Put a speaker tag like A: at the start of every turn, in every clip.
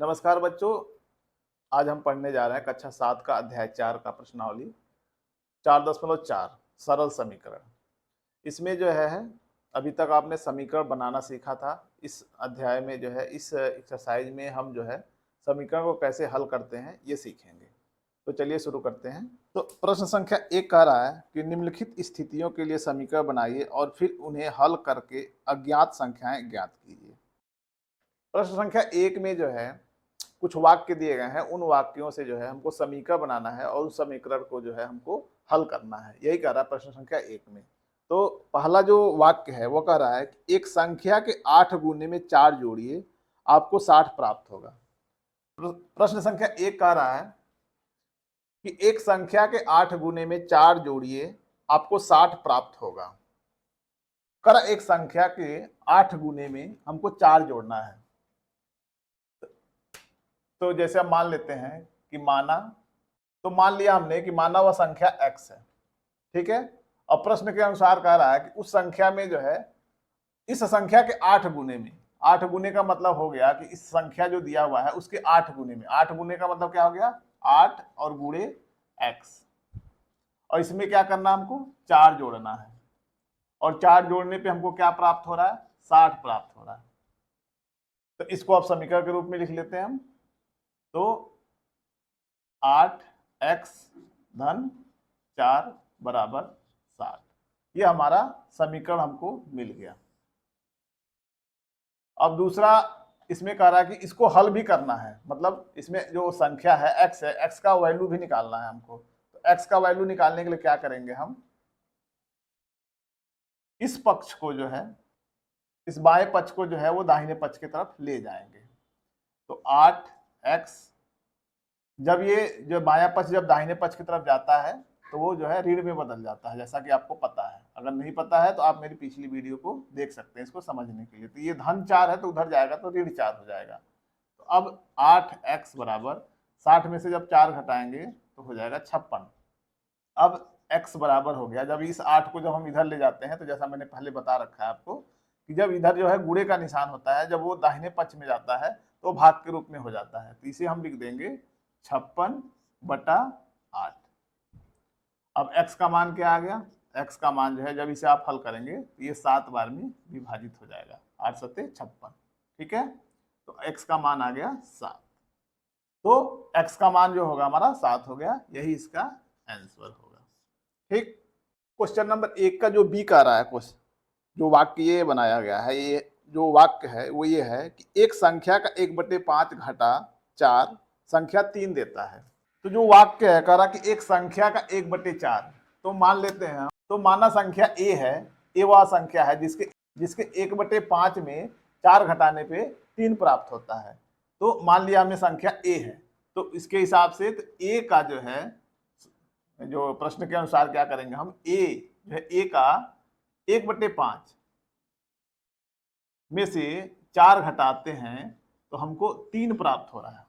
A: नमस्कार बच्चों। आज हम पढ़ने जा रहे हैं कक्षा 7 का अध्याय 4 का प्रश्नावली 4.4 सरल समीकरण। इसमें जो है अभी तक आपने समीकरण बनाना सीखा था। इस अध्याय में जो है इस एक्सरसाइज में हम जो है समीकरण को कैसे हल करते हैं ये सीखेंगे। तो चलिए शुरू करते हैं। तो प्रश्न संख्या 1 कह रहा है कि निम्नलिखित स्थितियों के लिए समीकरण बनाइए और फिर उन्हें हल करके अज्ञात संख्याएं ज्ञात कीजिए। प्रश्न संख्या 1 में जो है कुछ वाक्य दिए गए हैं, उन वाक्यों से जो है हमको समीकरण बनाना है और उस समीकरण को जो है हमको हल करना है। यही कह रहा है प्रश्न संख्या 1 में। तो पहला जो वाक्य है वो कह रहा है कि एक संख्या के 8 गुने में 4 जोड़िए, आपको 60 प्राप्त होगा। प्रश्न संख्या 1 कह रहा है कि एक संख्या के 8 गुने में 4 जोड़िए, आपको 60 प्राप्त होगा। कर एक संख्या के 8 गुने में हमको 4 जोड़ना है। तो जैसे हम मान लेते हैं कि मान लिया हमने कि माना वह संख्या x है, ठीक है। और प्रश्न के अनुसार कह रहा है कि उस संख्या में जो है इस संख्या के 8 गुने में, 8 गुने का मतलब हो गया कि इस संख्या जो दिया हुआ है उसके 8 गुने में, 8 गुने का मतलब क्या हो गया 8 और गुणे x। और इसमें क्या करना हमको 4 जोड़ना है और 4 जोड़ने पे हमको क्या प्राप्त हो रहा है 60 प्राप्त हो रहा है। तो इसको आप समीकरण के रूप में लिख लेते हैं हम। तो 8x धन 4 बराबर 60, ये हमारा समीकरण हमको मिल गया। अब दूसरा इसमें कह रहा है कि इसको हल भी करना है, मतलब इसमें जो संख्या है x है, x का वैल्यू भी निकालना है हमको। तो x का वैल्यू निकालने के लिए क्या करेंगे हम, इस पक्ष को जो है, इस बाएं पक्ष को जो है वो दाहिने पक्ष की तरफ ले जाएंगे। तो 8x जब ये जो बायां पक्ष जब दाहिने पक्ष की तरफ जाता है तो वो जो है ऋण में बदल जाता है, जैसा कि आपको पता है। अगर नहीं पता है तो आप मेरी पिछली वीडियो को देख सकते हैं इसको समझने के लिए। तो ये धन 4 है तो उधर जाएगा तो ऋण 4 हो जाएगा। तो अब 8x बराबर 60 में से जब 4 घटाएंगे तो हो जाएगा 56। अब x बराबर हो गया, जब इस 8 को जब हम इधर ले जाते हैं तो जैसा मैंने पहले बता रखा है आपको कि जब इधर जो है गुणे का निशान होता है, जब वो दाहिने पक्ष में जाता है तो भाग के रूप में हो जाता है। तो इसे हम लिख देंगे 56/8। अब x का मान क्या आ गया, x का मान जो है जब इसे आप हल करेंगे तो ये 7 बार में विभाजित हो जाएगा, 8 सत्ते 56, ठीक है। तो x का मान आ गया 7। तो x का मान जो होगा हमारा 7 हो गया, यही इसका आंसर होगा, ठीक। क्वेश्चन नंबर 1 का जो बी का रहा है क्वेश्चन, जो वाक्य ये बनाया गया है, ये जो वाक्य है वो ये है कि एक संख्या का 1/5 घटा 4 संख्या 3 देता है। तो जो वाक्य है कह रहा कि एक संख्या का 1/4, तो मान लेते हैं, तो माना संख्या a है, a वह संख्या है जिसके 1/5 में 4 घटाने पे 3 प्राप्त होता है। तो मान लिया हमने संख्या a है, तो इसके हिसाब से तो a का जो है, जो प्रश्न के अनुसार क्या करेंगे हम, a जो है a का 1/5 में से 4 घटाते हैं तो हमको 3 प्राप्त हो रहा है।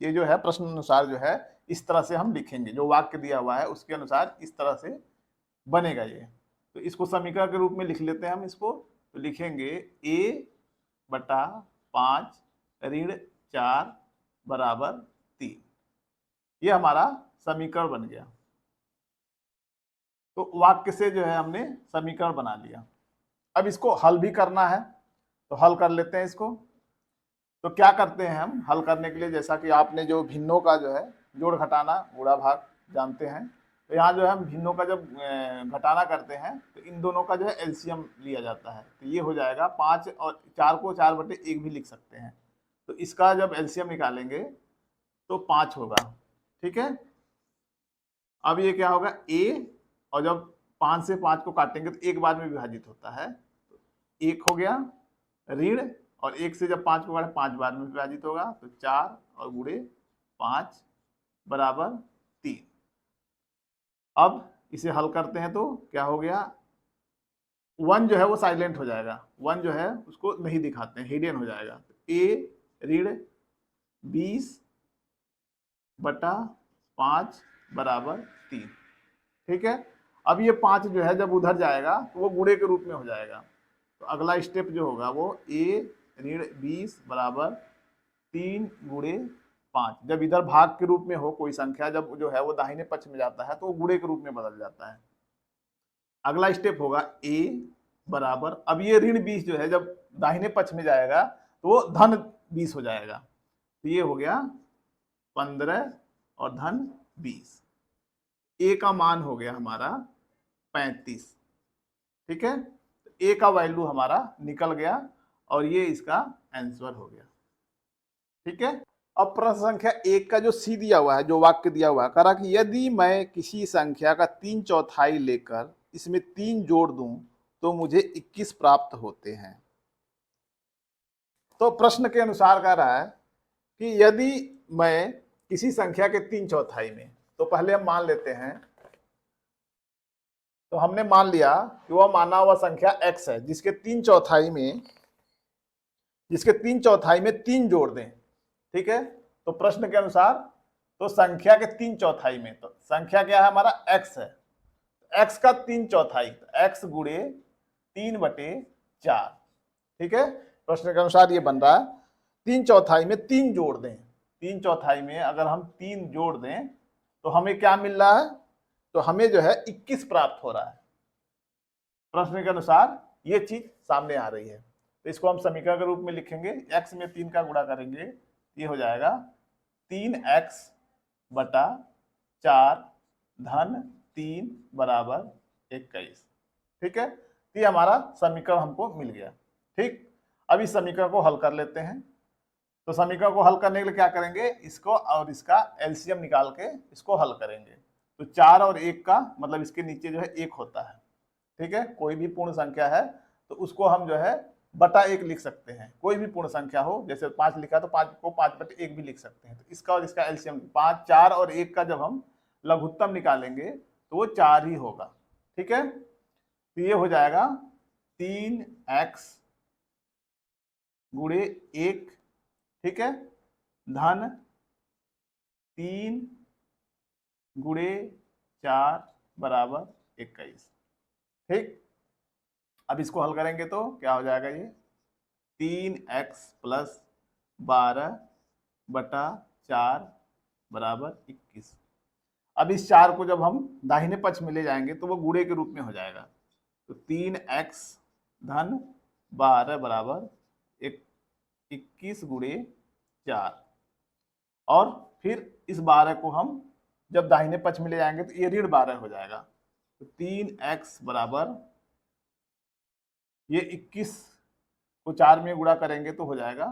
A: ये जो है प्रश्न अनुसार जो है इस तरह से हम लिखेंगे, जो वाक्य दिया हुआ है उसके अनुसार इस तरह से बनेगा ये। तो इसको समीकरण के रूप में लिख लेते हैं हम इसको। तो लिखेंगे a/5 ऋण 4 बराबर 3, ये हमारा समीकरण बन गया। तो वाक्य से जो है हमने समीकरण बना लिया। अब इसको हल भी करना है, तो हल कर लेते हैं इसको। तो क्या करते हैं हम हल करने के लिए, जैसा कि आपने जो भिन्नों का जो है जोड़ घटाना गुणा भाग जानते हैं, तो यहाँ जो है हम भिन्नों का जब घटाना करते हैं तो इन दोनों का जो है एलसीएम लिया जाता है। तो ये हो जाएगा 5 और 4 को 4/1 भी लिख सकते हैं। तो इसका जब एलसीएम निकालेंगे तो 5 होगा, ठीक है। अब ये क्या होगा a, और जब 5 से 5 को काटेंगे तो एक बार में विभाजित होता है, तो 1 हो गया ऋण, और 1 से जब 5 को काटे 5 बार में विभाजित होगा, तो 4 और गुणे 5 बराबर 3। अब इसे हल करते हैं तो क्या हो गया, 1 जो है वो साइलेंट हो जाएगा, 1 जो है उसको नहीं दिखाते हैं, हिडन हो जाएगा। तो a ऋण 20/5 बराबर 3, ठीक है। अब ये 5 जो है जब उधर जाएगा तो वो गुणे के रूप में हो जाएगा। तो अगला स्टेप जो होगा वो a ऋण 20 बराबर 3 गुणे 5। जब इधर भाग के रूप में हो कोई संख्या, जब जो है वो दाहिने पक्ष में जाता है तो वो गुणे के रूप में बदल जाता है। अगला स्टेप होगा a बराबर, अब ये ऋण 20 जो है जब दाहिने पक्ष में जाएगा तो वो धन 20 हो जाएगा। तो ये हो गया 15 और धन 20। a का मान हो गया हमारा 35। ठीक है, a का वैल्यू हमारा निकल गया और ये इसका आंसर हो गया। ठीक है, अब प्रश्न संख्या 1 का जो सी दिया हुआ है, जो वाक्य दिया हुआ है, कह रहा कि यदि मैं किसी संख्या का 3/4 लेकर इसमें 3 जोड़ दूं तो मुझे 21 प्राप्त होते हैं। तो प्रश्न के अनुसार कह रहा है कि यदि मैं किसी संख्या के 3/4 में, तो पहले हम मान लेते हैं, तो हमने मान लिया कि वह माना हुआ संख्या x है जिसके 3/4 में 3 जोड़ दें। ठीक है, तो प्रश्न के अनुसार तो संख्या के 3/4 में, तो संख्या क्या है हमारा x है, x का 3/4, x गुणे 3/4। ठीक है, प्रश्न के अनुसार ये बन रहा है 3/4 में 3 जोड़ दें। 3/4 में अगर हम 3 जोड़ दें तो हमें क्या मिल रहा है, तो हमें जो है 21 प्राप्त हो रहा है। प्रश्न के अनुसार ये चीज सामने आ रही है, तो इसको हम समीकरण के रूप में लिखेंगे। x में 3 का गुणा करेंगे, ये हो जाएगा 3x/4 धन 3 बराबर 21। ठीक है, ये हमारा समीकरण हमको मिल गया। ठीक, अब इस समीकरण को हल कर लेते हैं। तो समीकरण को हल करने के लिए क्या करेंगे, इसको और इसका एलसीएम निकाल के इसको हल करेंगे। तो 4 और 1 का मतलब इसके नीचे जो है 1 होता है। ठीक है, कोई भी पूर्ण संख्या है तो उसको हम जो है बटा 1 लिख सकते हैं। कोई भी पूर्ण संख्या हो, जैसे 5 लिखा तो 5 को 5/1 भी लिख सकते हैं। तो इसका और इसका एलसीएम 5, 4 और 1 का जब हम लघुत्तम निकालेंगे तो वो 4 ही होगा। ठीक है, तो ये हो जाएगा 3x गुणे 1, ठीक है, धन 3 गुणे 4 बराबर 21। ठीक, अब इसको हल करेंगे तो क्या हो जाएगा, ये 3x + 12/4 बराबर 21। अब इस 4 को जब हम दाहिने पक्ष में ले जाएंगे तो वो गुणे के रूप में हो जाएगा। तो 3x धन 12 बराबर 21 गुणे 4, और फिर इस 12 को हम जब दाहिने पक्ष में ले जाएंगे तो ये ऋण 12 हो जाएगा। तो 3x बराबर ये 21 को 4 में गुणा करेंगे तो हो जाएगा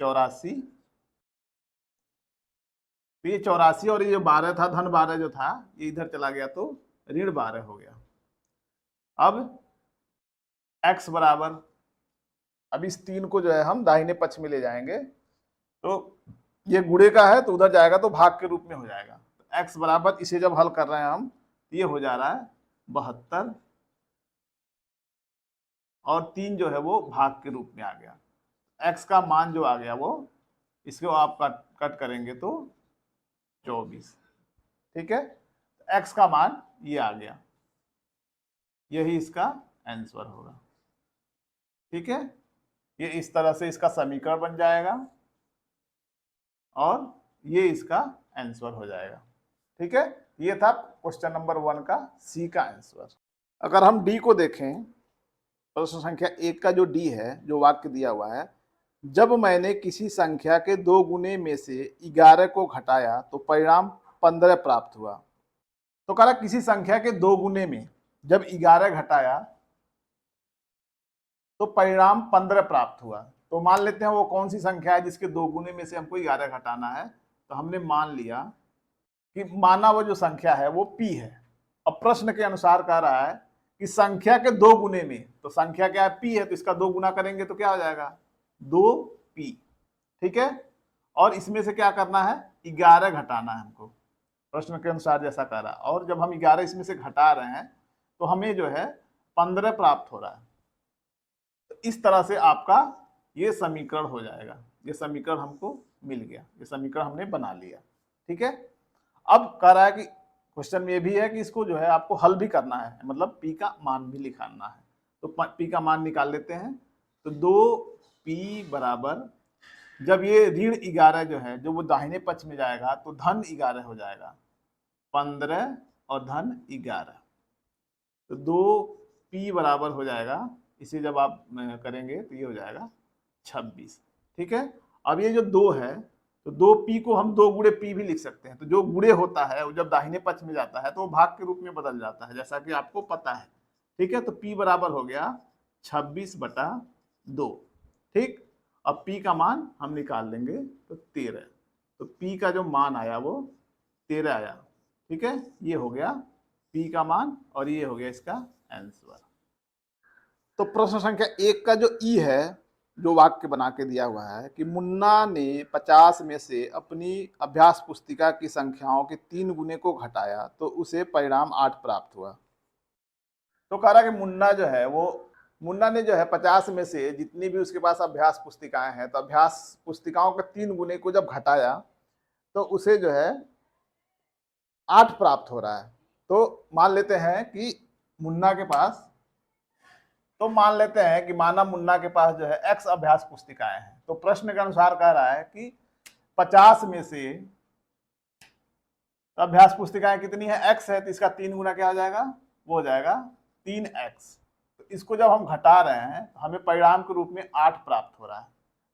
A: 84। तो ये 84 और ये जो 12 था, धन 12 जो था, ये इधर चला गया तो ऋण 12 हो गया। अब x बराबर, अब इस 3 को जो है हम दाहिने पक्ष में ले जाएंगे तो ये गुणे का है तो उधर जाएगा तो भाग के रूप में हो जाएगा। तो x बराबर, इसे जब हल कर रहे हैं हम, ये हो जा रहा है 72 और 3 जो है वो भाग के रूप में आ गया। x का मान जो आ गया वो, इसको आप कट करेंगे तो 24। ठीक है, तो x का मान ये आ गया, यही इसका आंसर होगा। ठीक है, ये इस तरह से इसका समीकरण बन जाएगा और ये इसका आंसर हो जाएगा। ठीक है, ये था क्वेश्चन नंबर 1 का सी का आंसर। अगर हम डी को देखें, प्रश्न संख्या 1 का जो डी है, जो वाक्य दिया हुआ है, जब मैंने किसी संख्या के 2 गुने में से 11 को घटाया तो परिणाम 15 प्राप्त हुआ। तो कह रहा किसी संख्या के 2 गुने में जब 11 घटाया तो परिणाम 15 प्राप्त हुआ। तो मान लेते हैं वो कौन सी संख्या है जिसके 2 गुने में से हमको 11 घटाना है। तो हमने मान लिया कि माना वो जो संख्या है वो p है। अब प्रश्न के अनुसार कह रहा है कि संख्या के 2 गुने में, तो संख्या क्या है, p है, तो इसका 2 गुना करेंगे तो क्या हो जाएगा, 2p। ठीक है, और इसमें से क्या करना है, 11 घटाना है हमको, प्रश्न के अनुसार जैसा कह रहा है। और जब हम 11 इसमें से घटा रहे हैं तो हमें जो है 15 प्राप्त हो रहा है। तो इस तरह से आपका ये समीकरण हो जाएगा। ये समीकरण हमको मिल गया, ये समीकरण हमने बना लिया। ठीक है, अब कह रहा है कि क्वेश्चन में ये भी है कि इसको जो है आपको हल भी करना है, मतलब p का मान भी निकालना है। तो p का मान निकाल लेते हैं। तो 2p बराबर जब ये ऋण 11 जो है जो वो दाहिने पक्ष में जाएगा तो धन 11 हो जाएगा, 15 और धन 11, तो 2p बराबर हो जाएगा। इसे जब आप करेंगे तो ये हो जाएगा 26। ठीक है, अब ये जो 2 है तो 2p को हम 2 गुणे p भी लिख सकते हैं। तो जो गुणे होता है वो जब दाहिने पक्ष में जाता है तो वो भाग के रूप में बदल जाता है, जैसा कि आपको पता है। ठीक है, तो p बराबर हो गया 26/2। ठीक, अब p का मान हम निकाल लेंगे तो 13, तो p का जो मान आया वो 13 आया। ठीक है, ये हो गया p का मान और ये हो गया इसका आंसर। तो प्रश्न संख्या 1 का जो ई है, जो वाक्य बना के दिया हुआ है कि मुन्ना ने 50 में से अपनी अभ्यास पुस्तिका की संख्याओं के 3 गुने को घटाया तो उसे परिणाम 8 प्राप्त हुआ। तो कह रहा कि मुन्ना ने जो है 50 में से जितनी भी उसके पास अभ्यास पुस्तिकाएं हैं, तो अभ्यास पुस्तिकाओं के 3 गुने को जब घटाया तो उसे जो है 8 प्राप्त हो रहा है। तो मान लेते हैं कि मुन्ना के पास माना मुन्ना के पास जो है x अभ्यास पुस्तिकाएं हैं। तो प्रश्न के अनुसार कह रहा है कि 50 में से अभ्यास पुस्तिकाएं कितनी है, x है, तो इसका 3 गुना क्या हो जाएगा, वो हो जाएगा 3x। तो इसको जब हम घटा रहे हैं तो हमें परिणाम के रूप में 8 प्राप्त हो रहा है।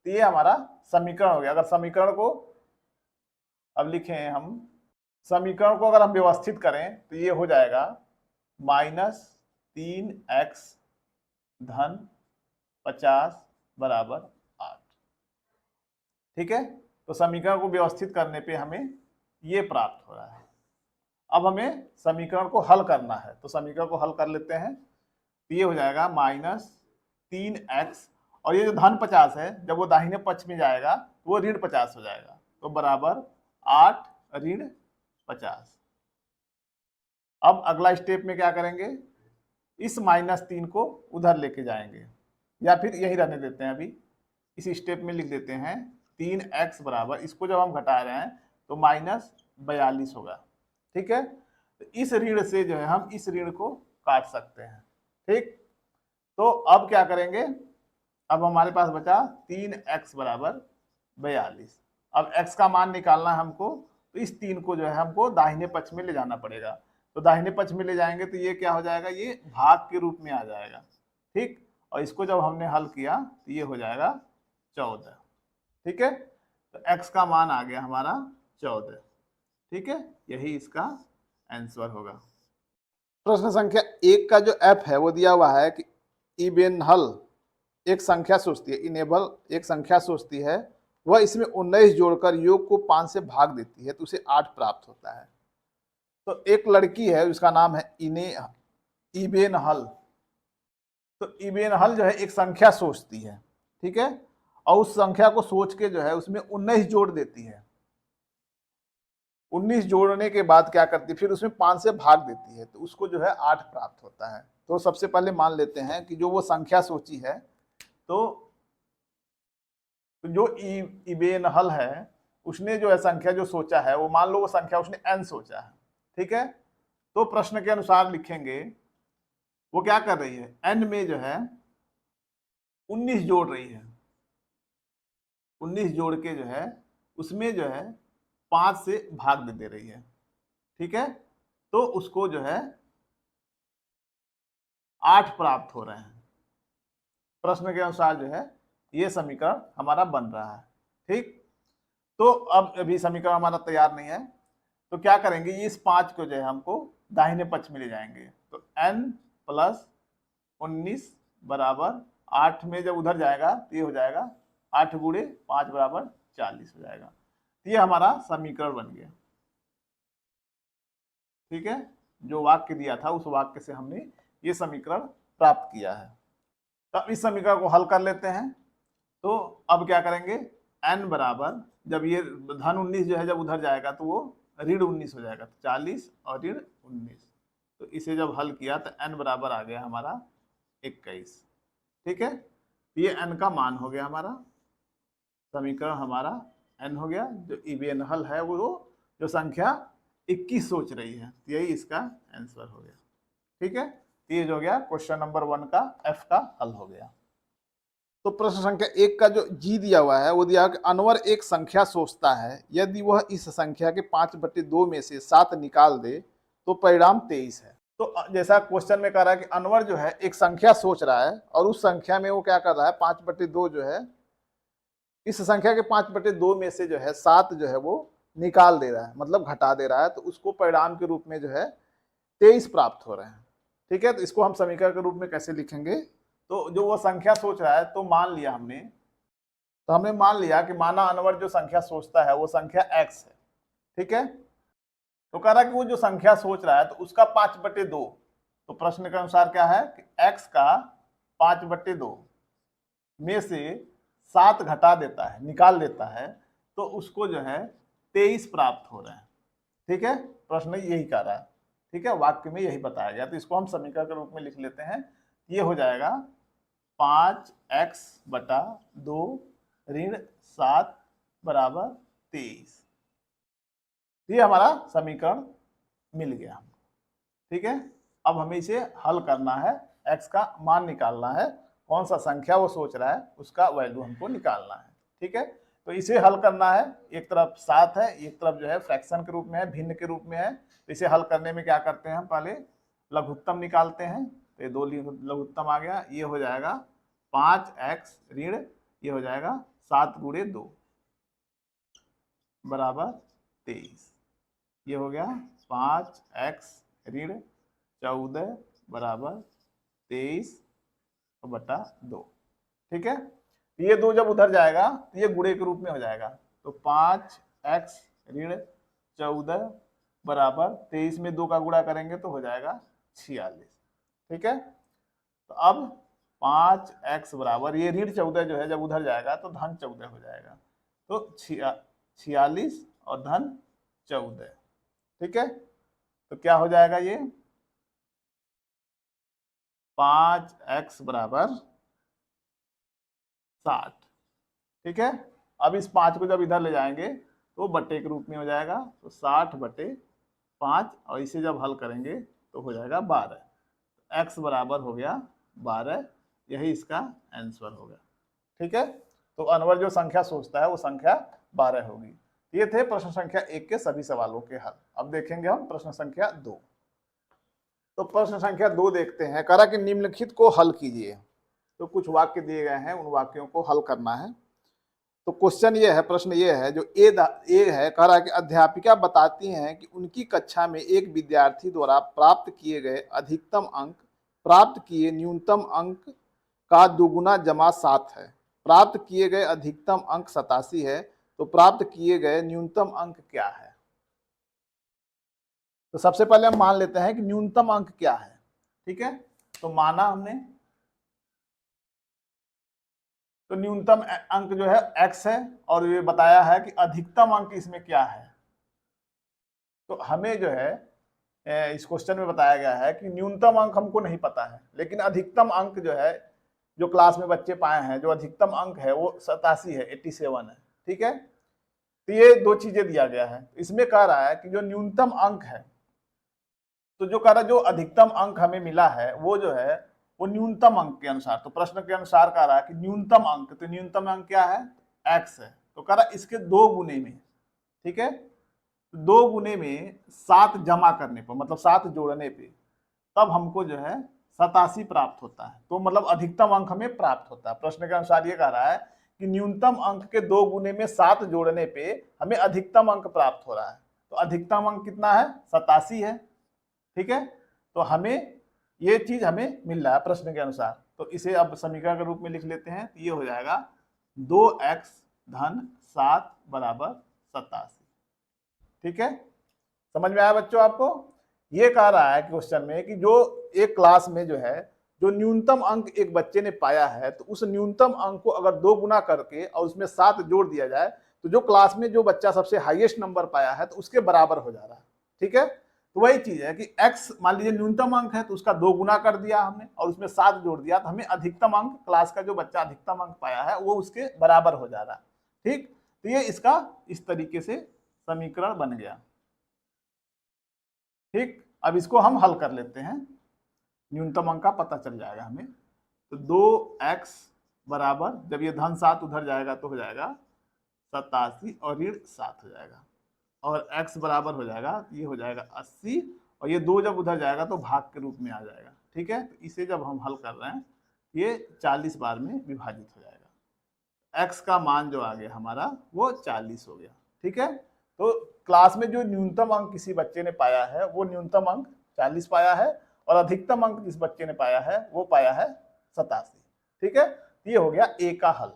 A: तो ये हमारा समीकरण हो गया। अगर समीकरण को अब लिखें, हम समीकरण को अगर हम व्यवस्थित करें तो ये हो जाएगा -3x धन 50 बराबर 8। ठीक है, तो समीकरण को व्यवस्थित करने पे हमें ये प्राप्त हो रहा है। अब हमें समीकरण को हल करना है, तो समीकरण को हल कर लेते हैं। तो ये हो जाएगा -3x और ये जो धन 50 है जब वो दाहिने पक्ष में जाएगा तो वो ऋण 50 हो जाएगा, तो बराबर 8 ऋण 50। अब अगला स्टेप में क्या करेंगे, इस -3 को उधर लेके जाएंगे, या फिर यही रहने देते हैं। अभी इस स्टेप में लिख देते हैं 3x बराबर, इसको जब हम घटा रहे हैं तो -42 होगा। ठीक है, तो इस ऋण से जो है हम इस ऋण को काट सकते हैं। ठीक, तो अब क्या करेंगे, अब हमारे पास बचा 3x बराबर 42। अब x का मान निकालना है हमको, तो इस 3 को जो है हमको दाहिने पक्ष में ले जाना पड़ेगा। तो दाहिने पक्ष में ले जाएंगे तो ये क्या हो जाएगा, ये भाग के रूप में आ जाएगा। ठीक, और इसको जब हमने हल किया तो ये हो जाएगा 14। ठीक है, तो x का मान आ गया हमारा 14। ठीक है, यही इसका आंसर होगा। प्रश्न संख्या 1 का जो f है वो दिया हुआ है कि इबेनहल एक संख्या सोचती है, वह इसमें 19 जोड़कर योग को 5 से भाग देती है तो उसे 8 प्राप्त होता है। तो एक लड़की है, उसका नाम है इबेनहल। तो इबेनहल जो है एक संख्या सोचती है, ठीक है, और उस संख्या को सोच के जो है उसमें 19 जोड़ देती है। 19 जोड़ने के बाद क्या करती है, फिर उसमें 5 से भाग देती है तो उसको जो है 8 प्राप्त होता है। तो सबसे पहले मान लेते हैं कि जो वो संख्या सोची है, तो जो इबेनहल है उसने जो है संख्या जो सोचा है, वो मान लो वो संख्या उसने n सोचा है। ठीक है, तो प्रश्न के अनुसार लिखेंगे वो क्या कर रही है, n में जो है 19 जोड़ रही है। 19 जोड़ के जो है उसमें जो है 5 से भाग दे रही है। ठीक है, तो उसको जो है 8 प्राप्त हो रहे हैं। प्रश्न के अनुसार जो है ये समीकरण हमारा बन रहा है। ठीक, तो अब अभी समीकरण हमारा तैयार नहीं है, तो क्या करेंगे, इस 5 को जो है हमको दाहिने पक्ष में ले जाएंगे। तो n + 19 बराबर 8 में जब उधर जाएगा तो ये हो जाएगा 8 गुणे 5 बराबर 40 हो जाएगा। तो ये हमारा समीकरण बन गया। ठीक है, जो वाक्य दिया था उस वाक्य से हमने ये समीकरण प्राप्त किया है। तो अब इस समीकरण को हल कर लेते हैं। तो अब क्या करेंगे, n बराबर, जब ये धन 19 जो है जब उधर जाएगा तो वो ऋण 19 हो जाएगा, तो 40 और ऋण 19। तो इसे जब हल किया तो n बराबर आ गया हमारा 21। ठीक है, ये n का मान हो गया हमारा, समीकरण हमारा n हो गया। जो इबेनहल है वो जो संख्या 21 सोच रही है, यही इसका आंसर हो गया। ठीक है, ये जो हो गया क्वेश्चन नंबर 1 का f का हल हो गया। तो प्रश्न संख्या 1 का जो जी दिया हुआ है वो दिया है कि अनवर एक संख्या सोचता है, यदि वह इस संख्या के 5/2 में से 7 निकाल दे तो परिणाम 23 है। तो जैसा क्वेश्चन में कह रहा है कि अनवर जो है एक संख्या सोच रहा है और उस संख्या में वो क्या कर रहा है, 5/2 जो है, इस संख्या के 5/2 में से जो है 7 जो है वो निकाल दे रहा है, मतलब घटा दे रहा है, तो उसको परिणाम के रूप में जो है 23 प्राप्त हो रहे हैं। ठीक है, तो इसको हम समीकरण के रूप में कैसे लिखेंगे, तो जो वो संख्या सोच रहा है, तो मान लिया हमने, तो हमने मान लिया कि माना अनवर जो संख्या सोचता है वो संख्या x है। ठीक है, तो कह रहा कि वो जो संख्या सोच रहा है तो उसका 5/2, तो प्रश्न के अनुसार क्या है कि x का 5/2 में से 7 घटा देता है, निकाल देता है, तो उसको जो है 23 प्राप्त हो रहे हैं। ठीक है, प्रश्न यही कह रहा है। ठीक है, वाक्य में यही बताया गया, तो इसको हम समीकरण के रूप में लिख लेते हैं। ये हो जाएगा 5x/2 ऋण 7 बराबर 23। ये हमारा समीकरण मिल गया। ठीक है, अब हमें इसे हल करना है, x का मान निकालना है, कौन सा संख्या वो सोच रहा है उसका वैल्यू हमको निकालना है। ठीक है, तो इसे हल करना है, एक तरफ 7 है, एक तरफ जो है फ्रैक्शन के रूप में है, भिन्न के रूप में है। तो इसे हल करने में क्या करते हैं, हम पहले लघुत्तम निकालते हैं। तो ये 2 लघुत्तम आ गया, ये हो जाएगा 5x ऋण, ये हो जाएगा 7 × 2 बराबर 23। ये हो गया 5x ऋण 14 बराबर 23/2। ठीक है, ये 2 जब उधर जाएगा तो ये गुणे के रूप में हो जाएगा, तो 5x ऋण 14 बराबर 23 में 2 का गुणा करेंगे तो हो जाएगा 46। ठीक है, तो अब 5x बराबर ये ऋण 14 जो है जब उधर जाएगा तो धन 14 हो जाएगा, तो 46 और धन 14। ठीक है, तो क्या हो जाएगा, ये 5x बराबर 60। ठीक है, अब इस 5 को जब इधर ले जाएंगे तो बट्टे के रूप में हो जाएगा, तो 60/5, और इसे जब हल करेंगे तो हो जाएगा 12। x बराबर हो गया 12, यही इसका आंसर होगा। ठीक है, तो अनवर जो संख्या सोचता है वो संख्या 12 होगी। ये थे प्रश्न संख्या 1 के सभी सवालों के हल। अब देखेंगे हम प्रश्न संख्या 2। तो प्रश्न संख्या 2 देखते हैं, कह रहा कि निम्नलिखित को हल कीजिए। तो कुछ वाक्य दिए गए हैं, उन वाक्यों को हल करना है। तो क्वेश्चन ये है, प्रश्न ये है, जो ए है, कह रहा है कि अध्यापिका बताती हैं कि उनकी कक्षा में एक विद्यार्थी द्वारा प्राप्त किए गए अधिकतम अंक प्राप्त किए न्यूनतम अंक का दुगुना जमा 7 है। प्राप्त किए गए अधिकतम अंक 87 है, तो प्राप्त किए गए न्यूनतम अंक क्या है। तो सबसे पहले हम मान लेते हैं कि न्यूनतम अंक क्या है। ठीक है, तो माना हमने, तो न्यूनतम अंक जो है x है, और ये बताया है कि अधिकतम अंक इसमें क्या है। तो हमें जो है इस क्वेश्चन में बताया गया है कि न्यूनतम अंक हमको नहीं पता है, लेकिन अधिकतम अंक जो है, जो क्लास में बच्चे पाए हैं, जो अधिकतम अंक है वो 87 है, 87 है। ठीक है, तो ये 2 चीजें दिया गया है। इसमें कह रहा है कि जो न्यूनतम अंक है, तो जो कह रहा है जो अधिकतम अंक हमें मिला है वो जो है वो न्यूनतम अंक के अनुसार, तो प्रश्न के अनुसार कह रहा है कि न्यूनतम अंक, तो न्यूनतम अंक क्या है, x है, तो कह रहा है इसके 2 गुने में। ठीक है, 2 गुने में 7 जमा करने पर, मतलब 7 जोड़ने पे, तब हमको जो है 87 प्राप्त होता है, तो मतलब अधिकतम अंक हमें प्राप्त होता है। प्रश्न के अनुसार ये कह रहा है कि न्यूनतम अंक के 2 गुने में 7 जोड़ने पे हमें अधिकतम अंक प्राप्त हो रहा है, तो अधिकतम अंक कितना है, 87 है। ठीक है, तो हमें ये चीज हमें मिल रहा है प्रश्न के अनुसार, तो इसे अब समीकरण के रूप में लिख लेते हैं। ये हो जाएगा 2x धन 7 बराबर 87। ठीक है, समझ में आया बच्चों आपको। ये कह रहा है क्वेश्चन में कि जो एक क्लास में जो है, जो न्यूनतम अंक एक बच्चे ने पाया है, तो उस न्यूनतम अंक को अगर 2 गुना करके और उसमें 7 जोड़ दिया जाए, तो जो क्लास में जो बच्चा सबसे हाईएस्ट नंबर पाया है तो उसके बराबर हो जा रहा है। ठीक है, तो वही चीज है कि x मान लीजिए न्यूनतम अंक है, तो उसका 2 गुना कर दिया हमने और उसमें 7 जोड़ दिया, तो हमें अधिकतम अंक, क्लास का जो बच्चा अधिकतम अंक पाया है वो उसके बराबर हो जा रहा है। ठीक, तो ये इसका इस तरीके से समीकरण बन गया। ठीक, अब इसको हम हल कर लेते हैं, न्यूनतम अंक का पता चल जाएगा हमें। तो 2x बराबर, जब ये धन 7 उधर जाएगा तो हो जाएगा 87 और ऋण 7 हो जाएगा, और x बराबर हो जाएगा, ये हो जाएगा 80, और ये 2 जब उधर जाएगा तो भाग के रूप में आ जाएगा। ठीक है, तो इसे जब हम हल कर रहे हैं ये 40 बार में विभाजित हो जाएगा। x का मान जो आ गया हमारा वो 40 हो गया। ठीक है, तो क्लास में जो न्यूनतम अंक किसी बच्चे ने पाया है वो न्यूनतम अंक 40 पाया है, और अधिकतम अंक जिस बच्चे ने पाया है वो पाया है 87। ठीक है, ये हो गया ए का हल।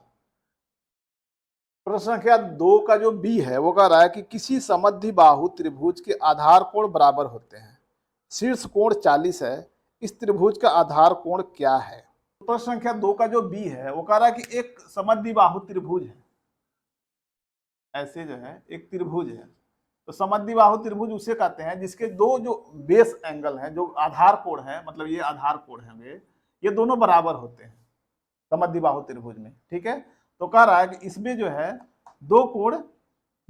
A: प्रश्न संख्या 2 का जो बी है वो कह रहा है कि किसी समद्विबाहु त्रिभुज के आधार कोण बराबर होते हैं, शीर्ष कोण 40 है, इस त्रिभुज का आधार कोण क्या है। प्रश्न संख्या 2 का जो बी है वो कह रहा है कि एक समद्विबाहु त्रिभुज है, ऐसे जो है एक त्रिभुज है, तो समद्विबाहु त्रिभुज उसे कहते हैं जिसके दो जो बेस एंगल हैं, जो आधार कोण है, मतलब ये आधार कोण होंगे, ये दोनों बराबर होते हैं समद्विबाहु त्रिभुज में। ठीक है, तो कह रहा है कि इसमें जो है दो कोण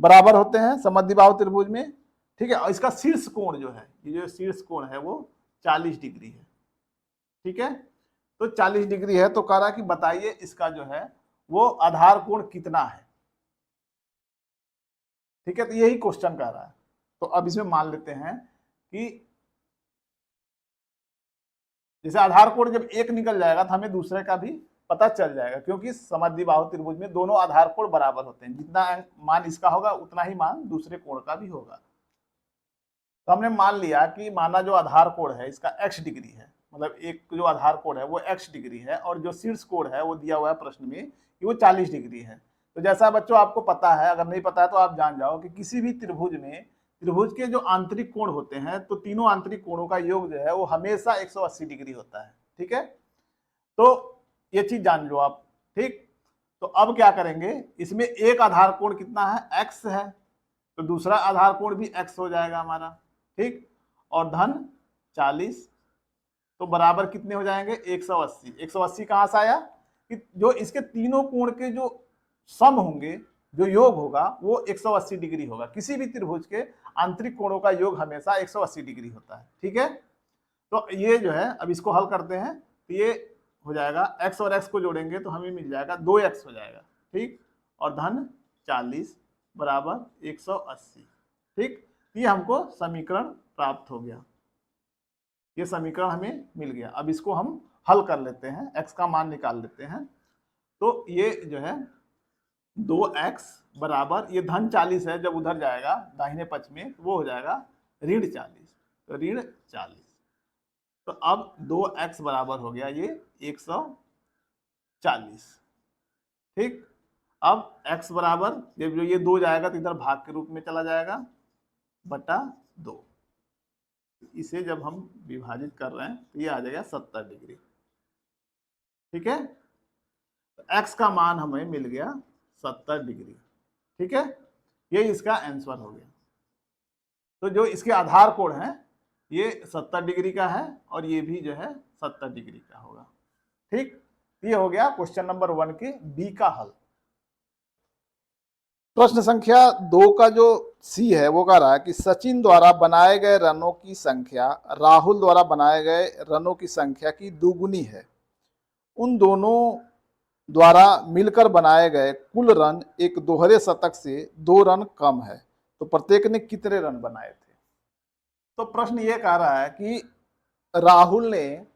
A: बराबर होते हैं समद्विबाहु त्रिभुज में। ठीक है, और इसका शीर्ष कोण जो है, ये जो शीर्ष कोण है वो 40 डिग्री है। ठीक है, तो 40 डिग्री है, तो कह रहा है कि बताइए इसका जो है वो आधार कोण कितना है। ठीक है, तो यही क्वेश्चन कर रहा है। तो अब इसमें मान लेते हैं कि जैसे आधार कोण जब एक निकल जाएगा तो हमें दूसरे का भी पता चल जाएगा, क्योंकि समद्विबाहु त्रिभुज में दोनों आधार कोण बराबर होते हैं, जितना मान इसका होगा उतना ही मान दूसरे कोण का भी होगा। तो हमने मान लिया कि माना जो आधार कोण है इसका x डिग्री है, मतलब एक जो आधार कोण है वो x डिग्री है, और जो शीर्ष कोण है वो दिया हुआ है प्रश्न में कि वो 40 डिग्री है। तो जैसा बच्चों आपको पता है, अगर नहीं पता है तो आप जान जाओ कि किसी भी त्रिभुज में त्रिभुज के जो आंतरिक कोण होते हैं तो तीनों आंतरिक कोणों का योग जो है वो हमेशा 180 डिग्री होता है। ठीक है, तो ये चीज जान लो आप। ठीक, तो अब क्या करेंगे, इसमें एक आधार कोण कितना है, x है, तो दूसरा आधार कोण भी x हो जाएगा हमारा। ठीक, और धन 40, तो बराबर कितने हो जाएंगे, 180। 180 कहां से आया कि जो इसके तीनों कोण के जो सम होंगे, जो योग होगा वो 180 डिग्री होगा। किसी भी त्रिभुज के आंतरिक कोणों का योग हमेशा 180 डिग्री होता है। ठीक है, तो ये जो है अब इसको हल करते हैं, तो ये हो जाएगा x और x को जोड़ेंगे तो हमें मिल जाएगा 2x हो जाएगा। ठीक, और धन 40 बराबर 180। ठीक, ये हमको समीकरण प्राप्त हो गया, ये समीकरण हमें मिल गया। अब इसको हम हल कर लेते हैं, x का मान निकाल लेते हैं। तो ये जो है 2x बराबर, ये धन 40 है, जब उधर जाएगा दाहिने पक्ष में तो वो हो जाएगा ऋण 40, तो ऋण 40। तो अब 2x बराबर हो गया ये 140। ठीक, अब x बराबर जब ये 2 जाएगा तो इधर भाग के रूप में चला जाएगा बटा 2। इसे जब हम विभाजित कर रहे हैं तो ये आ जाएगा 70 डिग्री। ठीक है, तो x का मान हमें मिल गया 70 डिग्री। ठीक है, ये इसका आंसर हो गया। तो जो इसके आधार कोण है ये 70 डिग्री का है, और ये भी जो है 70 डिग्री का होगा। ठीक, ये हो गया क्वेश्चन नंबर 1 के बी का हल। प्रश्न संख्या 2 का जो सी है वो कह रहा है कि सचिन द्वारा बनाए गए रनों की संख्या राहुल द्वारा बनाए गए रनों की संख्या की दुगुनी है, उन दोनों द्वारा मिलकर बनाए गए कुल रन एक दोहरे शतक से 2 रन कम है, तो प्रत्येक ने कितने रन बनाए थे। तो प्रश्न ये कह रहा है कि राहुल ने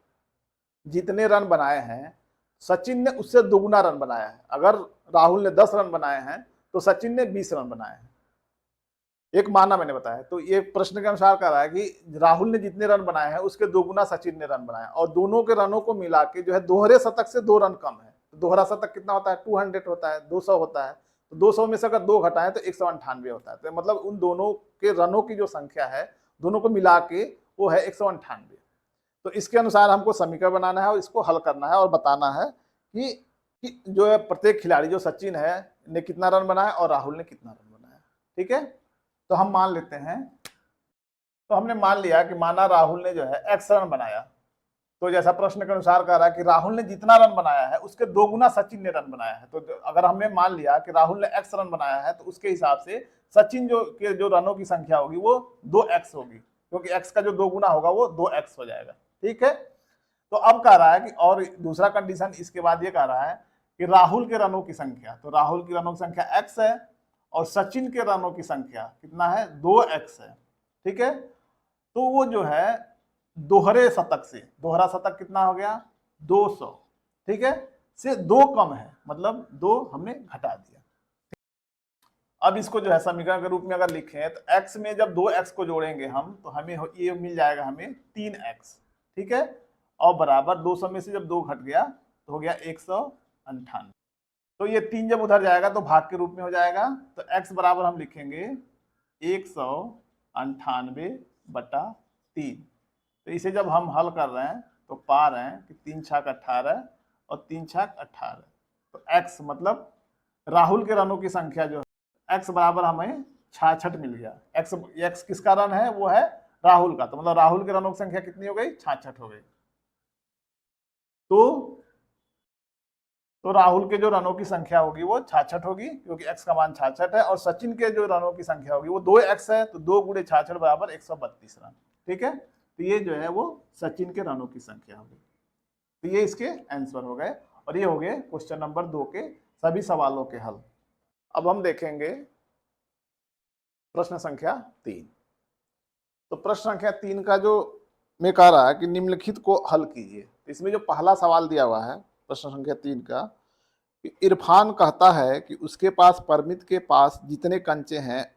A: जितने रन बनाए हैं सचिन ने उससे दोगुना रन बनाया है। अगर राहुल ने 10 रन बनाए हैं तो सचिन ने 20 रन बनाए हैं, एक माना मैंने बताया। तो ये प्रश्न के अनुसार कह रहा है कि राहुल ने जितने रन बनाए हैं उसके दोगुना सचिन ने रन बनाया, और दोनों के रनों को मिला के जो है दोहरे शतक से 2 रन कम है। तो दोहरा शतक कितना होता है, 200 होता है, 200 होता है, तो 200 में से अगर 2 घटाएं तो 198 होता है। तो मतलब उन दोनों के रनों की जो संख्या है दोनों को मिला के वो है 198। तो इसके अनुसार हमको समीकरण बनाना है और इसको हल करना है और बताना है कि जो है प्रत्येक खिलाड़ी, जो सचिन है ने कितना रन बनाया और राहुल ने कितना रन बनाया। ठीक है, तो हम मान लेते हैं, तो हमने मान लिया कि माना राहुल ने जो है x रन बनाया, तो जैसा प्रश्न के अनुसार कह रहा है कि राहुल ने जितना रन बनाया है उसके दोगुना सचिन ने रन बनाया है। तो अगर हमने मान लिया कि राहुल ने x रन बनाया है तो उसके हिसाब से सचिन जो रनों की संख्या होगी वो 2x होगी, क्योंकि x का जो दोगुना होगा वो 2x हो जाएगा। ठीक है, तो अब कह रहा है कि और दूसरा कंडीशन इसके बाद ये कह रहा है कि राहुल के रनों की संख्या, तो राहुल की रनों की संख्या x है और सचिन के रनों की संख्या कितना है, 2x है। ठीक है, तो वो जो है दोहरे शतक से, दोहरा शतक कितना हो गया, 200, ठीक है, से 2 कम है, मतलब 2 हमने घटा दिया। अब इसको जो है समीकरण के रूप में अगर लिखें तो x में जब 2x को जोड़ेंगे हम तो हमें ये मिल जाएगा हमें 3x, ठीक है, और बराबर 200 में से जब 2 घट गया तो हो गया 198। तो ये 3 जब उधर जाएगा तो भाग के रूप में हो जाएगा, तो x बराबर हम लिखेंगे 198/3। तो इसे जब हम हल कर रहे हैं तो पा रहे हैं कि 3 छाक 18 और 3 छाक 18, तो x मतलब राहुल के रनों की संख्या जो है x बराबर हमें 66 मिल गया। x किसका रन है, वो है राहुल का, तो मतलब राहुल के रनों की संख्या कितनी हो गई, 66 हो गई। तो राहुल के जो रनों की संख्या होगी वो 66 होगी, क्योंकि x का मान 66 है, और सचिन के जो रनों की संख्या होगी वो 2x है, तो 2 गुणे 66 बराबर 132 रन। ठीक है, तो ये जो है वो सचिन के रनों की संख्या होगी। तो ये इसके आंसर हो गए, और ये हो गए क्वेश्चन नंबर 2 के सभी सवालों के हल। अब हम देखेंगे प्रश्न संख्या 3। तो प्रश्न संख्या 3 का जो मैं कह रहा है कि निम्नलिखित को हल कीजिए। इसमें जो पहला सवाल दिया हुआ है प्रश्न संख्या 3 का, इरफान कहता है कि उसके पास परमित के पास जितने कंचे हैं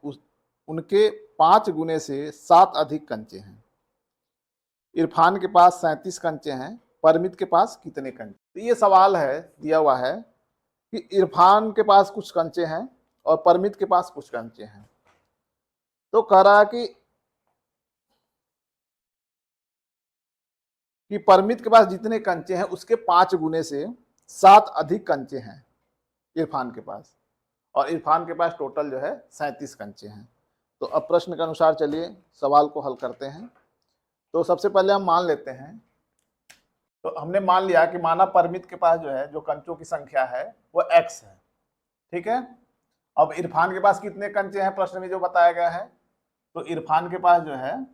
A: उनके 5 गुने से 7 अधिक कंचे हैं। इरफान के पास 37 कंचे हैं, परमित के पास कितने कंचे। तो ये सवाल है, दिया हुआ है कि इरफान के पास कुछ कंचे हैं और परमित के पास कुछ कंचे हैं। तो कह रहा है कि परमित के पास जितने कंचे हैं उसके 5 गुने से 7 अधिक कंचे हैं इरफान के पास, और इरफान के पास टोटल जो है 37 कंचे हैं। तो अब प्रश्न के अनुसार चलिए सवाल को हल करते हैं। तो सबसे पहले हम मान लेते हैं, तो हमने मान लिया कि माना परमित के पास जो है जो कंचों की संख्या है वो x है। ठीक है, अब इरफान के पास कितने कंचे हैं प्रश्न में जो बताया गया है, तो इरफान के पास जो है,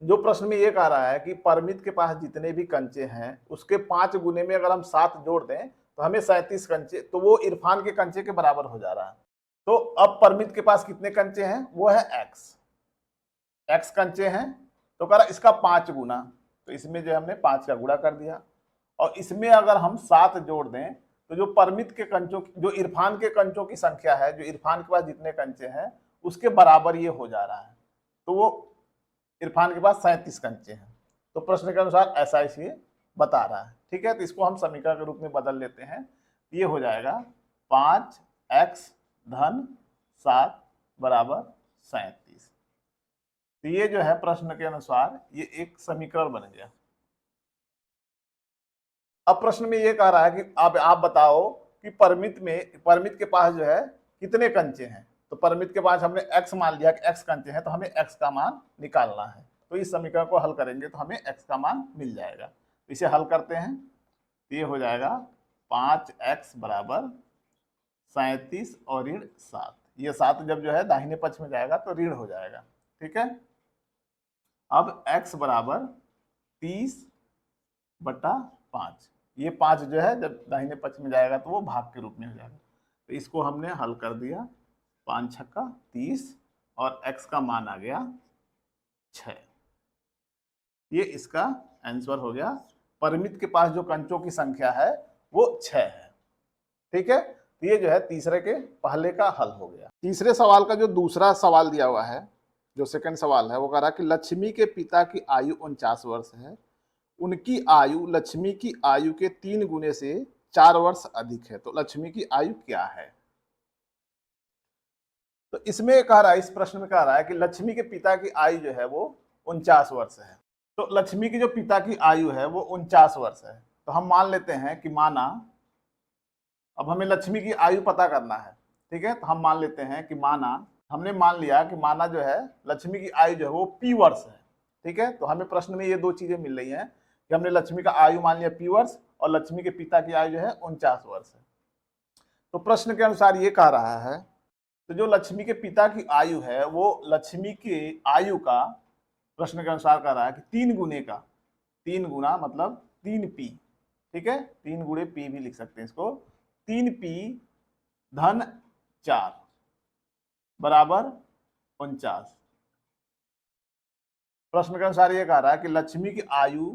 A: जो प्रश्न में ये कह रहा है कि परमित के पास जितने भी कंचे हैं उसके 5 गुने में अगर हम 7 जोड़ दें तो हमें 37 कंचे, तो वो इरफान के कंचे के बराबर हो जा रहा है। तो अब परमित के पास कितने कंचे हैं, वो है x कंचे हैं, तो कह रहा इसका 5 गुना, तो इसमें जो हमने 5 का गुणा कर दिया, और इसमें अगर हम 7 जोड़ दें तो जो परमित के कंचों, जो इरफान के कंचों की संख्या है, जो इरफान के पास जितने कंचे हैं उसके बराबर ये हो जा रहा है। तो वो इरफान के पास 37 कंचे हैं। तो प्रश्न के अनुसार ऐसा इसलिए बता रहा है। ठीक है, तो इसको हम समीकरण के रूप में बदल लेते हैं, ये हो जाएगा 5x धन 7 बराबर 37। तो ये जो है प्रश्न के अनुसार ये एक समीकरण बन गया। अब प्रश्न में ये कह रहा है कि आप बताओ कि परमित के पास जो है कितने कंचे हैं। तो परमित के पास हमने x मान लिया कि x कंचे हैं, तो हमें x का मान निकालना है। तो इस समीकरण को हल करेंगे तो हमें x का मान मिल जाएगा। तो इसे हल करते हैं, तो ये हो जाएगा 5x बराबर 37 और ऋण 7। ये 7 जब जो है दाहिने पक्ष में जाएगा तो ऋण हो जाएगा। ठीक है, अब x बराबर 30/5, ये 5 जो है जब दाहिने पक्ष में जाएगा तो वो भाग के रूप में हो जाएगा। तो इसको हमने हल कर दिया, 5 छक्का 30 और x का मान आ गया 6। ये इसका आंसर हो गया। परमित के पास जो कंचों की संख्या है वो 6 है। ठीक है, तो ये जो है तीसरे के पहले का हल हो गया। तीसरे सवाल का जो दूसरा सवाल दिया हुआ है, जो सेकंड सवाल है, वो कह रहा कि लक्ष्मी के पिता की आयु 49 वर्ष है, उनकी आयु लक्ष्मी की आयु के 3 गुने से 4 वर्ष अधिक है, तो लक्ष्मी की आयु क्या है। तो इसमें कह रहा है, इस प्रश्न में कह रहा है कि लक्ष्मी के पिता की आयु जो है वो 49 वर्ष है। तो लक्ष्मी की जो पिता की आयु है वो 49 वर्ष है। तो हम मान लेते हैं कि माना, अब हमें लक्ष्मी की आयु पता करना है। ठीक है, तो हम मान लेते हैं कि माना, हमने मान लिया कि माना जो है लक्ष्मी की आयु जो है वो p वर्ष है। ठीक है, तो हमें प्रश्न में ये 2 चीजें मिल रही हैं कि हमने लक्ष्मी का आयु मान लिया p वर्ष और लक्ष्मी के पिता की आयु जो है 49 वर्ष है। तो प्रश्न के अनुसार ये कह रहा है, तो जो लक्ष्मी के पिता की आयु है वो लक्ष्मी की आयु का, प्रश्न के अनुसार कह रहा है कि 3 गुने का, 3 गुना मतलब 3p। ठीक है, 3 गुणे पी भी लिख सकते हैं इसको। 3p धन 4 बराबर 49। प्रश्न के अनुसार ये कह रहा है कि लक्ष्मी की आयु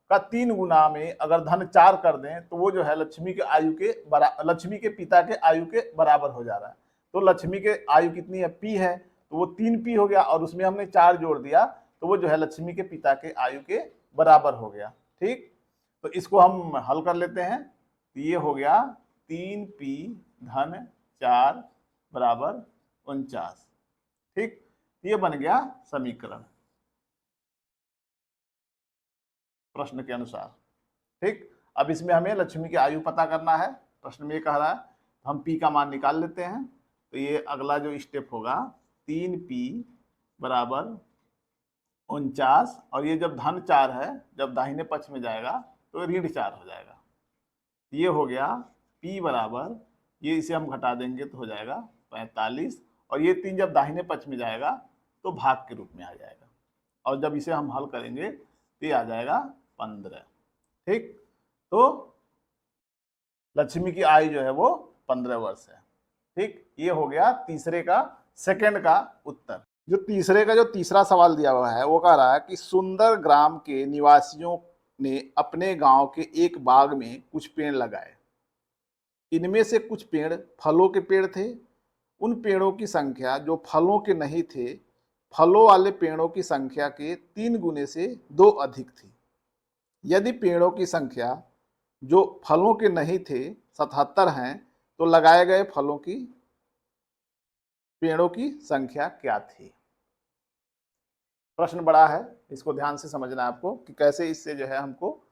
A: का 3 गुना में अगर धन 4 कर दें तो वो जो है लक्ष्मी के आयु के लक्ष्मी के पिता के आयु के बराबर हो जा रहा है। तो लक्ष्मी के आयु कितनी है, p है, तो वो 3p हो गया और उसमें हमने 4 जोड़ दिया तो वो जो है लक्ष्मी के पिता के आयु के बराबर हो गया। ठीक, तो इसको हम हल कर लेते हैं। तो ये हो गया 3p धन 4 बराबर 49। ठीक, ये बन गया समीकरण प्रश्न के अनुसार। ठीक, अब इसमें हमें लक्ष्मी की आयु पता करना है। प्रश्न में ये कह रहा है तो हम p का मान निकाल लेते हैं। तो ये अगला जो स्टेप होगा 3p बराबर 49 और ये जब धन 4 है, जब दाहिने पक्ष में जाएगा तो ऋण 4 हो जाएगा। ये हो गया p बराबर, ये इसे हम घटा देंगे तो हो जाएगा 45 और ये 3 जब दाहिने पक्ष में जाएगा तो भाग के रूप में आ जाएगा और जब इसे हम हल करेंगे तो ये आ जाएगा 15। ठीक, तो लक्ष्मी की आयु जो है वो 15 वर्ष है। ठीक, ये हो गया तीसरे का सेकंड का उत्तर। जो तीसरे का जो तीसरा सवाल दिया हुआ है वो कह रहा है कि सुंदर ग्राम के निवासियों ने अपने गांव के एक बाग में कुछ पेड़ लगाए। इनमें से कुछ पेड़ फलों के पेड़ थे। उन पेड़ों की संख्या जो फलों के नहीं थे, फलों वाले पेड़ों की संख्या के 3 गुने से 2 अधिक थी। यदि पेड़ों की संख्या जो फलों के नहीं थे 77 हैं तो लगाए गए फलों की पेड़ों की संख्या क्या थी। प्रश्न बड़ा है, इसको ध्यान से समझना है आपको कि कैसे इससे जो है हमको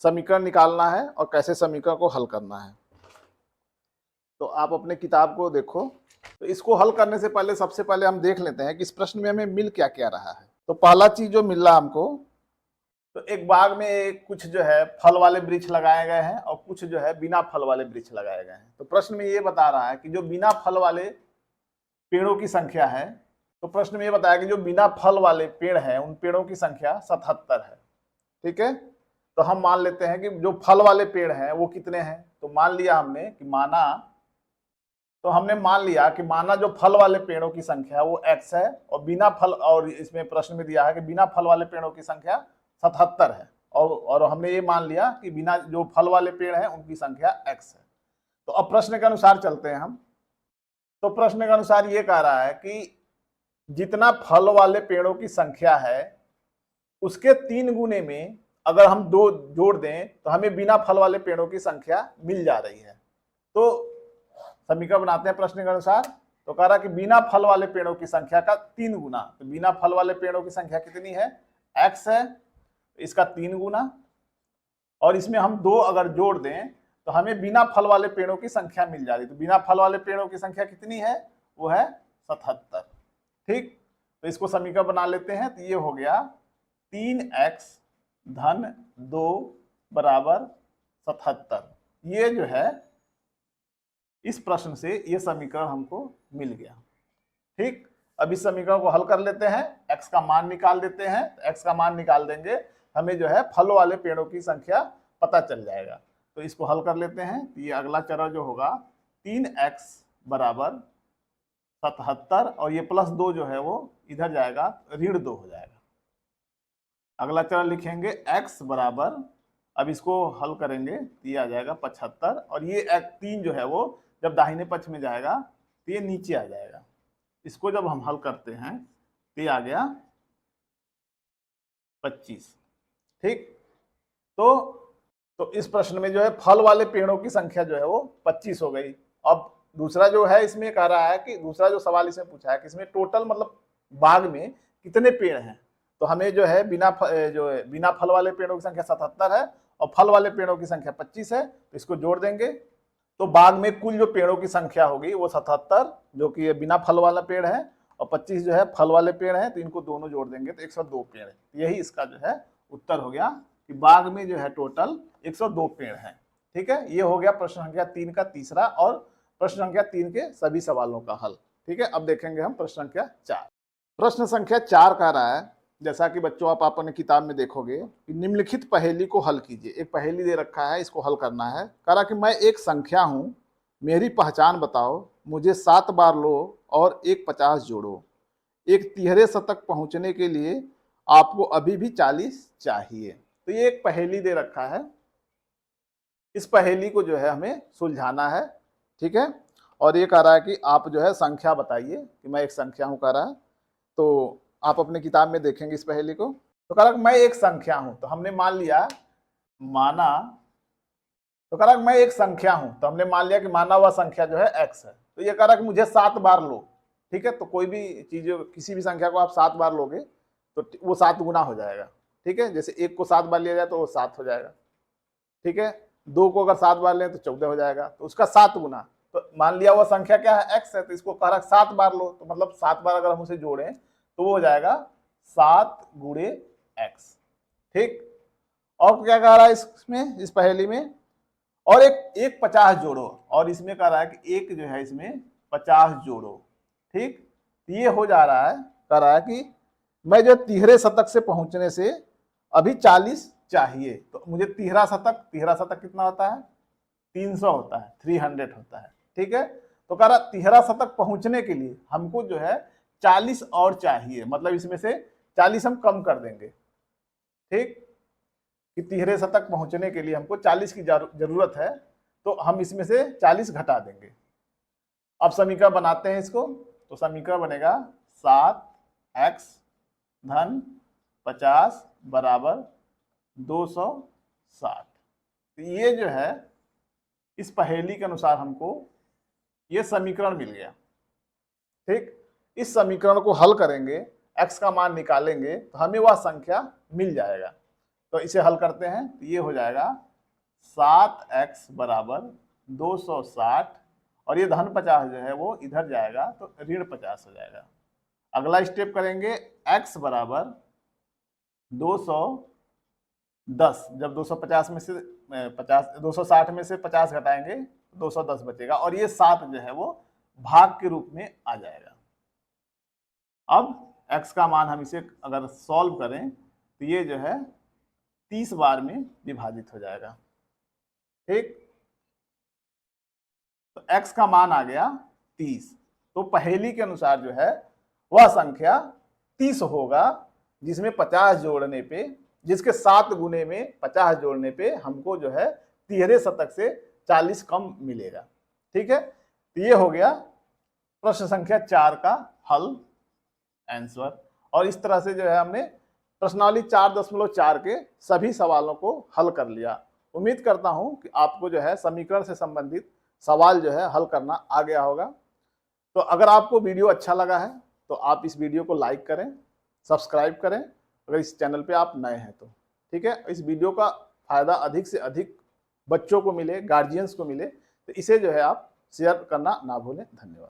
A: समीकरण निकालना है और कैसे समीकरण को हल करना है। तो आप अपने किताब को देखो। तो इसको हल करने से पहले सबसे पहले हम देख लेते हैं कि इस प्रश्न में हमें मिल क्या क्या रहा है। तो पहला चीज जो मिल रहा हमको, तो एक बाग में कुछ जो है फल वाले वृक्ष लगाए गए हैं और कुछ जो है बिना फल वाले वृक्ष लगाए गए हैं। तो प्रश्न में ये बता रहा है कि जो बिना फल वाले पेड़ों की संख्या है, तो प्रश्न में ये बताया कि जो बिना फल वाले पेड़ हैं उन पेड़ों की संख्या 77 है। ठीक है, तो हम मान लेते हैं कि जो फल वाले पेड़ हैं वो कितने हैं। तो मान लिया हमने कि मान लिया कि जो फल वाले पेड़ों की संख्या है वो x है और बिना फल, और इसमें प्रश्न में दिया है कि बिना फल वाले पेड़ों की संख्या 77 है और हमने ये मान लिया कि बिना जो फल वाले पेड़ हैं उनकी संख्या x है। तो अब प्रश्न के अनुसार चलते हैं हम। तो प्रश्न के अनुसार ये कह रहा है कि जितना फल वाले पेड़ों की संख्या है उसके 3 गुने में अगर हम 2 जोड़ दें तो हमें बिना फल वाले पेड़ों की संख्या मिल जा रही है। तो समीकरण बनाते हैं प्रश्न के अनुसार। तो कह रहा है कि बिना फल वाले पेड़ों की संख्या का 3 गुना। तो बिना फल वाले पेड़ों की संख्या कितनी है, x है, इसका 3 गुना और इसमें हम 2 अगर जोड़ दें तो हमें बिना फल वाले पेड़ों की संख्या मिल जा रही है। तो बिना फल वाले पेड़ों की संख्या कितनी है, वो है 77। ठीक, तो इसको समीकरण बना लेते हैं। तो ये हो गया 3x धन 2 बराबर 77। ये जो है इस प्रश्न से ये समीकरण हमको मिल गया। ठीक, अब इस समीकरण को हल कर लेते हैं, x का मान निकाल देते हैं। x का मान निकाल देंगे हमें जो है फल वाले पेड़ों की संख्या पता चल जाएगा। तो इसको हल कर लेते हैं। तो ये अगला चरण जो होगा 3x बराबर 77 और ये प्लस 2 जो है वो इधर जाएगा, ऋण 2 हो जाएगा। अगला चरण लिखेंगे x बराबर, अब इसको हल करेंगे तो ये आ जाएगा 75 और ये 3 जो है वो जब दाहिने पक्ष में जाएगा तो ये नीचे आ जाएगा। इसको जब हम हल करते हैं तो ये आ गया 25। ठीक, तो इस प्रश्न में जो है फल वाले पेड़ों की संख्या जो है वो 25 हो गई। अब दूसरा जो है इसमें कह रहा है कि दूसरा जो सवाल इसमें पूछा है कि इसमें टोटल मतलब बाग में कितने पेड़ हैं। तो हमें जो है बिना फल वाले पेड़ों की संख्या 77 है और फल वाले पेड़ों की संख्या 25 है। तो इसको जोड़ देंगे तो बाग में कुल जो पेड़ों की संख्या होगी वो 77 जो कि ये बिना फल वाला पेड़ है और 25 जो है फल वाले पेड़ है। तो इनको दोनों जोड़ देंगे तो 102 पेड़ है। यही इसका जो है उत्तर हो गया कि बाग में जो है टोटल 102 पेड़ हैं। ठीक है, ये हो गया प्रश्न संख्या 3 का तीसरा और प्रश्न संख्या 3 के सभी सवालों का हल। ठीक है, अब देखेंगे हम प्रश्न संख्या 4। प्रश्न संख्या 4 कह रहा है जैसा कि बच्चों आप अपने किताब में देखोगे कि निम्नलिखित पहेली को हल कीजिए। एक पहेली दे रखा है, इसको हल करना है। कह रहा कि मैं एक संख्या हूं, मेरी पहचान बताओ, मुझे 7 बार लो और एक 50 जोड़ो। एक तिहरे शतक पहुंचने के लिए आपको अभी भी 40 चाहिए। तो ये एक पहेली दे रखा है, इस पहेली को जो है हमें सुलझाना है, ठीक है। और ये कह रहा है कि आप जो है संख्या बताइए, कि मैं एक संख्या हूं कह रहा है। तो आप अपने किताब में देखेंगे इस पहेली को। तो कह रहा मैं एक संख्या हूं, तो हमने मान लिया, माना, तो कह रहा मैं एक संख्या हूं, तो हमने मान लिया कि माना हुआ संख्या जो है x है। तो ये कह रहा कि मुझे 7 बार लो, ठीक है। तो कोई भी चीज, किसी भी संख्या को आप 7 बार लोगे तो वो 7 गुना हो जाएगा, ठीक है। जैसे 1 को 7 बार लिया जाए तो वो 7 हो जाएगा, ठीक है। 2 को अगर 7 बार लें तो 14 हो जाएगा, तो उसका 7 गुना। तो मान लिया हुआ संख्या क्या है, x है, तो इसको कह रहा 7 बार लो, तो मतलब 7 बार अगर हम उसे जोड़ें तो वो हो जाएगा 7 गुणे x, ठीक। और क्या कह रहा है इसमें, इस पहेली में, और एक 50 जोड़ो, और इसमें कह रहा है कि एक जो है इसमें 50 जोड़ो, ठीक। ये हो जा रहा है, कह रहा है कि मैं जो तिहरे शतक से पहुंचने से अभी 40 चाहिए। तो मुझे तिहरा शतक कितना होता है, 300 होता है, 300 होता है, ठीक है। तो कह रहा तिहरा शतक पहुंचने के लिए हमको जो है 40 और चाहिए, मतलब इसमें से 40 हम कम कर देंगे, ठीक। कि तिहरे शतक पहुंचने के लिए हमको 40 की जरूरत है, तो हम इसमें से 40 घटा देंगे। अब समीकरण बनाते हैं इसको। तो समीकरण बनेगा 7x धन 50 बराबर 260। तो ये जो है इस पहेली के अनुसार हमको ये समीकरण मिल गया, ठीक। इस समीकरण को हल करेंगे, x का मान निकालेंगे तो हमें वह संख्या मिल जाएगा। तो इसे हल करते हैं, तो ये हो जाएगा 7x बराबर 260, और ये धन 50 जो है वो इधर जाएगा तो ऋण 50 हो जाएगा। अगला स्टेप करेंगे, x बराबर 210, जब 250 में से 260 में से 50 घटाएंगे तो 210 बचेगा, और ये 7 जो है वो भाग के रूप में आ जाएगा। अब x का मान हम इसे अगर सॉल्व करें तो ये जो है 30 बार में विभाजित हो जाएगा, ठीक। तो x का मान आ गया 30। तो पहेली के अनुसार जो है वह संख्या 30 होगा, जिसमें 50 जोड़ने पे, जिसके 7 गुने में 50 जोड़ने पे हमको जो है तिहरे शतक से 40 कम मिलेगा, ठीक है। तो ये हो गया प्रश्न संख्या 4 का हल, आंसर। और इस तरह से जो है हमने प्रश्नावली 4.4 के सभी सवालों को हल कर लिया। उम्मीद करता हूं कि आपको जो है समीकरण से संबंधित सवाल जो है हल करना आ गया होगा। तो अगर आपको वीडियो अच्छा लगा है तो आप इस वीडियो को लाइक करें, सब्सक्राइब करें अगर इस चैनल पे आप नए हैं तो, ठीक है। इस वीडियो का फायदा अधिक से अधिक बच्चों को मिले, गार्जियंस को मिले, तो इसे जो है आप शेयर करना ना भूलें। धन्यवाद।